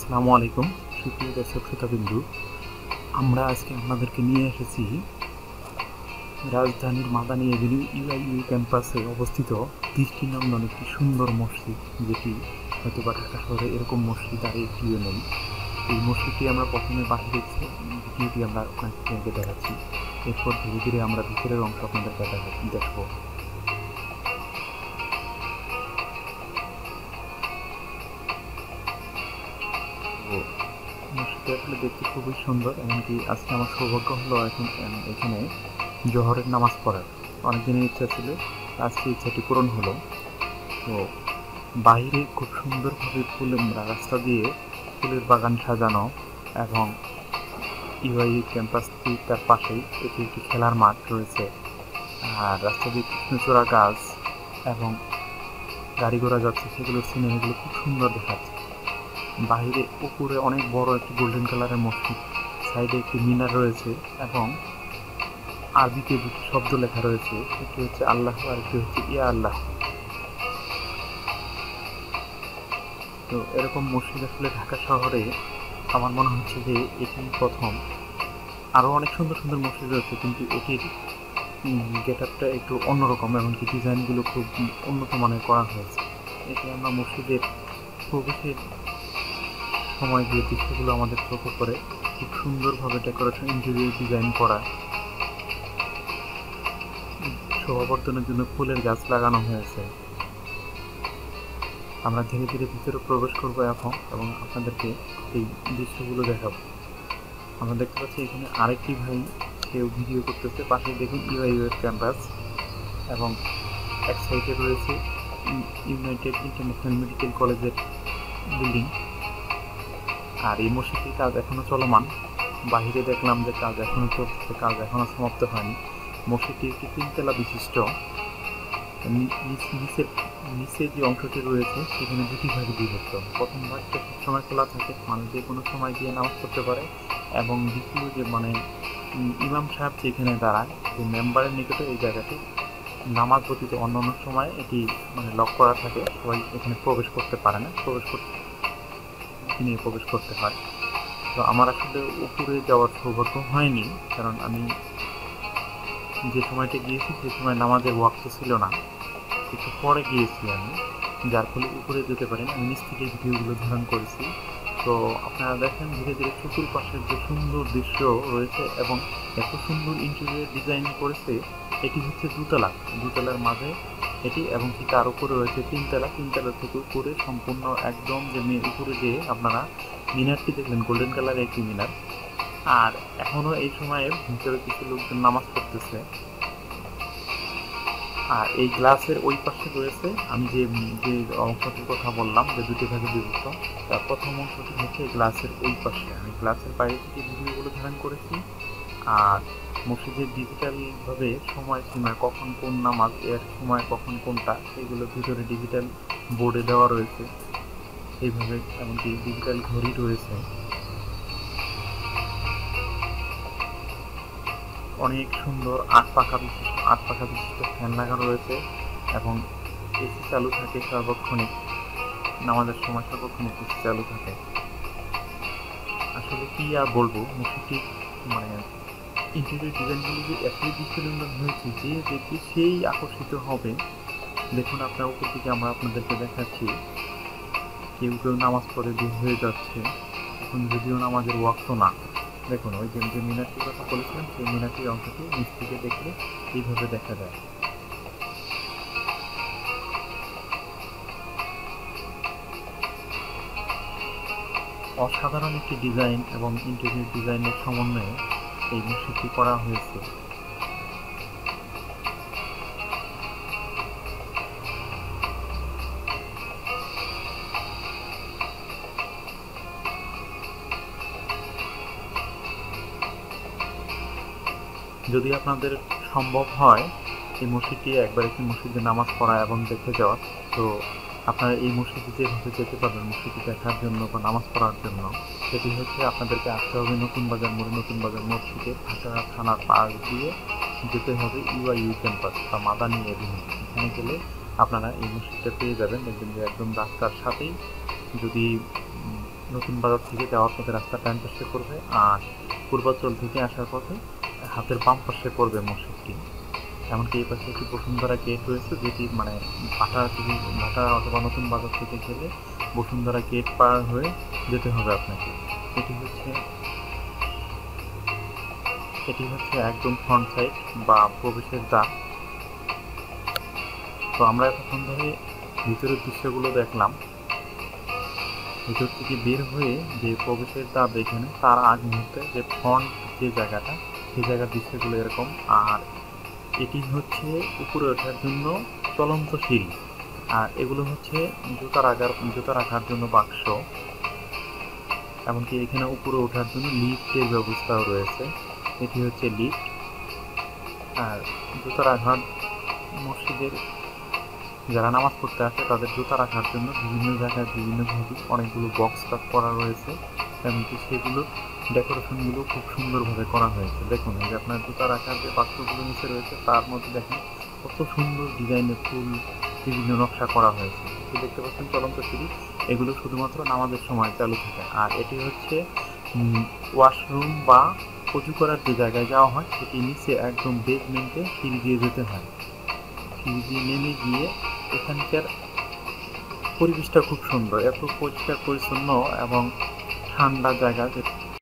আসসালামু আলাইকুম সুপ্রিয় দর্শক শ্রোতাবিন্দু। আমরা আজকে আপনাদেরকে নিয়ে এসেছি রাজধানীর মাদানী এভিনিউ ইউআইইউ ক্যাম্পাসে অবস্থিত দৃষ্টিনন্দন একটি সুন্দর মসজিদ, যেটি হয়তো বা ঢাকা শহরে এরকম মসজিদ আর একটিও নেই। এই মসজিদটি আমরা প্রথমে বাহিরে ভিডিওটি আমরা ওখান থেকে দেখাচ্ছি, এরপর ধীরে ধীরে আমরা ভিতরের অংশ আপনাদেরকে দেখবো। মসজিদটি আসলে দেখতে খুবই সুন্দর, এমনকি আজকে আমার সৌভাগ্য হলো এখানে জোহরের নামাজ পড়ার। অনেকদিনের ইচ্ছা ছিল, আজকে ইচ্ছাটি পূরণ হলো। তো বাইরে খুব সুন্দরভাবে রাস্তা দিয়ে ফুলের বাগান সাজানো, এবং ইউআইইউ ক্যাম্পাসটি তার পাশেই এটি একটি খেলার মাঠ রয়েছে। আর রাস্তা দিয়ে কৃষ্ণচূড়া গাছ এবং গাড়ি ঘোড়া যাচ্ছে, সেগুলোর সিনারিগুলো খুব সুন্দর দেখাচ্ছে। বাহিরে উপরে অনেক বড় একটি গোল্ডেন কালারের মসজিদ, সাইডে একটি মিনার রয়েছে এবং আরবিতে দুটি শব্দ লেখা রয়েছে, একটি হচ্ছে আল্লাহ আর একটি হচ্ছে ইয়া আল্লাহ। তো এরকম মসজিদ আসলে ঢাকা শহরে আমার মনে হচ্ছে যে এটি প্রথম। আরও অনেক সুন্দর সুন্দর মসজিদ রয়েছে, কিন্তু এটির গেট আপটা একটু অন্যরকম, এমনকি ডিজাইনগুলো খুব উন্নত মানের করা হয়েছে। এটি আমরা মসজিদের প্রবেশের সময় যে দৃশ্যগুলো আমাদের চোখে পড়ে, খুব সুন্দরভাবে ডেকোরেশন ইন্টেরিয়র ডিজাইন করা, শোভাবর্ধনের জন্য ফুলের গাছ লাগানো হয়েছে। আমরা ধীরে ধীরে ভিতরে প্রবেশ করবো এখন, এবং আপনাদেরকে এই দৃশ্যগুলো দেখাবো। আমরা দেখতে পাচ্ছি এখানে আরেকটি ভাই, কেউ ভিডিও করতেছে। পাশে দেখুন ইউআইইউ ক্যাম্পাস, এবং এক সাইডে রয়েছে ইউনাইটেড ইন্টারন্যাশনাল মেডিকেল কলেজের বিল্ডিং। আর এই মসজিদটির কাজ এখনো চলমান। বাহিরে দেখলাম যে কাজ এখনো চলছে, কাজ এখনো সমাপ্ত হয়নি। মসজিদটি একটি 3 তলা বিশিষ্ট। নিচে যে অংশটি রয়েছে সেখানে দুটি ভাগে বিভক্ত। প্রথম ভাগটা সবসময় খোলা থাকে, মানুষ যে কোনো সময় গিয়ে নামাজ পড়তে পারে, এবং দ্বিতীয় যে ইমাম সাহেব যেখানে দাঁড়ায়, সেই মেম্বারের নিকটে এই জায়গাটি নামাজ পড়তে অন্য সময় এটি লক করা থাকে, সবাই এখানে প্রবেশ করতে পারে না, প্রবেশ করতে হয়। তো আমার আসলে উপরে যাওয়ার সৌভাগ্য হয়নি, কারণ আমি যে সময়টা গিয়েছি সে সময় নামাজের ওয়াক্ত ছিল না, একটু পরে গিয়েছি আমি, যার ফলে উপরে যেতে পারিনি। আমি নিচ থেকে ভিডিওগুলো ধারণ করেছি। তো আপনারা দেখেন ধীরে ধীরে চতুর্পাশের যে সুন্দর দৃশ্য রয়েছে, এবং এত সুন্দর ইন্টেরিয়র ডিজাইন করেছে। এটি হচ্ছে দুতলার মাঝে এটি, এবং তার উপরে রয়েছে 3 তলা। 3 তলা থেকে উপরে সম্পূর্ণ একদম যে উপরে যে আপনারা মিনারটি দেখলেন, গোল্ডেন কালারের একটি মিনার। আর এখনো এই সময়ে ভিতরে কিছু লোকজন নামাজ পড়তেছে। আর এই গ্লাসের ওই পাশে রয়েছে, আমি যে অংশটির কথা বললাম যে দুটি ভাগে বিভক্ত, তার প্রথম অংশটি হচ্ছে গ্লাসের ওই পাশে। আমি গ্লাসের বাইরে থেকে ভিডিওগুলো ধারণ করেছি। আর মসজিদের ডিজিটালভাবে সময়সীমা, কখন কোন নামাজ এর সময় কখন কোনটা, সেগুলো ভিতরে ডিজিটাল বোর্ডে দেওয়া রয়েছে এইভাবে, এমনকি ডিজিটাল ঘড়ি রয়েছে। অনেক সুন্দর 8 পাখা বিশিষ্ট ফ্যান লাগানো রয়েছে, এবং এসি চালু থাকে সর্বক্ষণিক। নামাজের সময় সর্বক্ষণিক এসি চালু থাকে। আসলে কি আর বলবো, মসজিদটি ইন্টেরিয়র ডিজাইনগুলো যে এতই দৃশ্যনন্দন হয়েছে যে দেখে সেই আকর্ষিত হবে। দেখুন আপনার উপর দিকে আমরা আপনাদেরকে দেখাচ্ছি, কেউ নামাজ পড়ে বের হয়ে যাচ্ছে, এখন যদিও নামাজের ওয়াক্ত না। দেখুন ওই যে মিনারটির কথা বলেছিলাম, সেই মিনারটির অংশটি নিচ থেকে দেখলে এইভাবে দেখা যায়। অসাধারণ একটি ডিজাইন এবং ইন্টেরিয়র ডিজাইনের সমন্বয়ে এই মসজিদটি করা হয়েছে। যদি আপনাদের সম্ভব হয় এই মসজিদটি একবার একটি মসজিদে নামাজ পড়া এবং দেখে যাওয়া, তো আপনারা এই মসজিদে যেভাবে যেতে পারবেন মসজিদটি দেখার জন্য বা নামাজ পড়ার জন্য, সেটি হচ্ছে আপনাদেরকে আসতে হবে নতুন বাজার মসজিদে ঢাকা থানার পাশ দিয়ে যেতে হবে ইউআইইউ ক্যাম্পাস বা মাদানী এভিনিউ। এখানে গেলে আপনারা এই মসজিদটা পেয়ে যাবেন। দেখবেন যে একদম রাস্তার সাথেই, যদি নতুন বাজার থেকে যাওয়ার পথে রাস্তা ডান পাশে পড়বে, আর পূর্বাঞ্চল থেকে আসার পথে হাতের বাম পাশে পড়বে মসজিদটি। এমনকি এই পাশে একটি বসুন্ধরা গেট রয়েছে, যেটি মানে ভাটা অথবা নতুন বাজার থেকে গেলে বসুন্ধরা গেট পার হয়ে যেতে হবে আপনাকে। এটি হচ্ছে একদম ফ্রন্ট সাইড বা প্রবেশের দ্বার। তো আমরা এতক্ষণ ধরে ভিতরের দৃশ্যগুলো দেখলাম। ভিতর থেকে বের হয়ে যে প্রবেশের দ্বার এখানে, তার আগ মুহূর্তে যে ফ্রন্ট যে জায়গাটা, সেই জায়গার দৃশ্যগুলো এরকম। আর এটি হচ্ছে উপরে ওঠার জন্য চলন্ত সিঁড়ি, আর এগুলো হচ্ছে জুতা রাখার জন্য বাক্স। এমনকি এখানে উপরে ওঠার জন্য লিফটের ব্যবস্থাও রয়েছে। এটি হচ্ছে লিফট। আর জুতা রাখার মসজিদের যারা নামাজ পড়তে আসে তাদের জুতা রাখার জন্য বিভিন্ন জায়গায় বিভিন্নভাবে অনেকগুলো বক্স কাট করা রয়েছে, এমনকি সেগুলো ডেকোরেশনগুলো খুব সুন্দরভাবে করা হয়েছে। দেখুন, এই যে আপনার জুতা রাখার যে বাক্সগুলো নিচে রয়েছে তার মধ্যে দেখেন কত সুন্দর ডিজাইনের ফুল, বিভিন্ন নকশা করা হয়েছে। তো দেখতে পাচ্ছেন চলন্ত সিঁড়ি, এগুলো শুধুমাত্র নামাজের সময় চালু থাকে। আর এটি হচ্ছে ওয়াশরুম বা অজু করার যে জায়গায় যাওয়া হয়, সেটি নিচে একদম বেসমেন্টে সিঁড়ি দিয়ে যেতে হয়। সিঁড়ি দিয়ে নেমে গিয়ে এখানকার পরিবেশটা খুব সুন্দর, এত পরিষ্কার পরিচ্ছন্ন এবং ঠান্ডা জায়গা যে